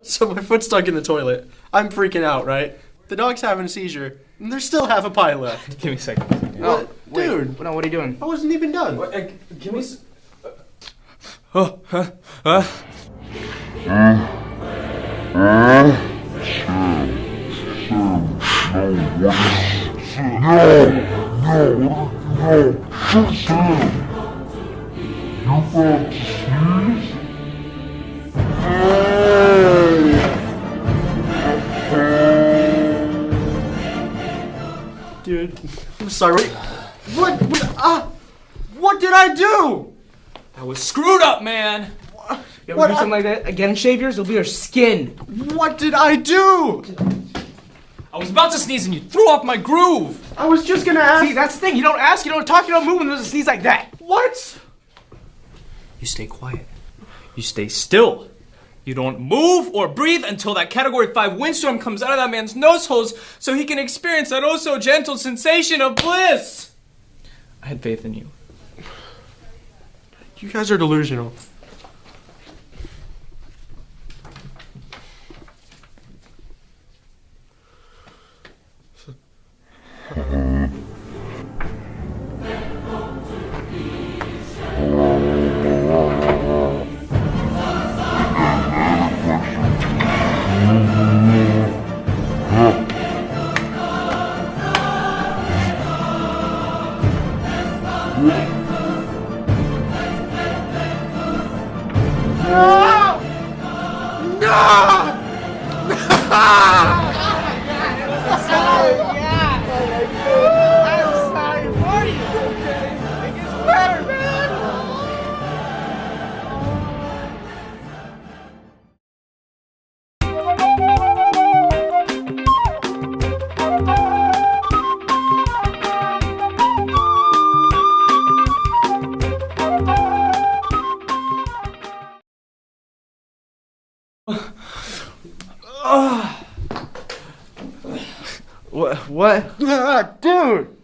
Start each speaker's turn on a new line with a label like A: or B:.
A: So my foot's stuck in the toilet. I'm freaking out, right? The dog's having a seizure, and there's still half a pie left.
B: Give me a second.
A: What?
B: Wait,
A: Dude,
B: no, what are you doing?
A: I wasn't even done.
B: Give me.
A: Dude, I'm sorry. What did I do?
B: That was screwed up, man. You ever do something like that again, shave yours? It'll be your skin.
A: What did I do?
B: I was about to sneeze and you threw off my groove.
A: I was just gonna ask.
B: See, that's the thing. You don't ask, you don't talk, you don't move when there's a sneeze like that.
A: What?
B: You stay quiet. You stay still. You don't move or breathe until that Category 5 windstorm comes out of that man's nose holes so he can experience that oh so gentle sensation of bliss. I had faith in you.
A: You guys are delusional.
B: What?
A: Dude!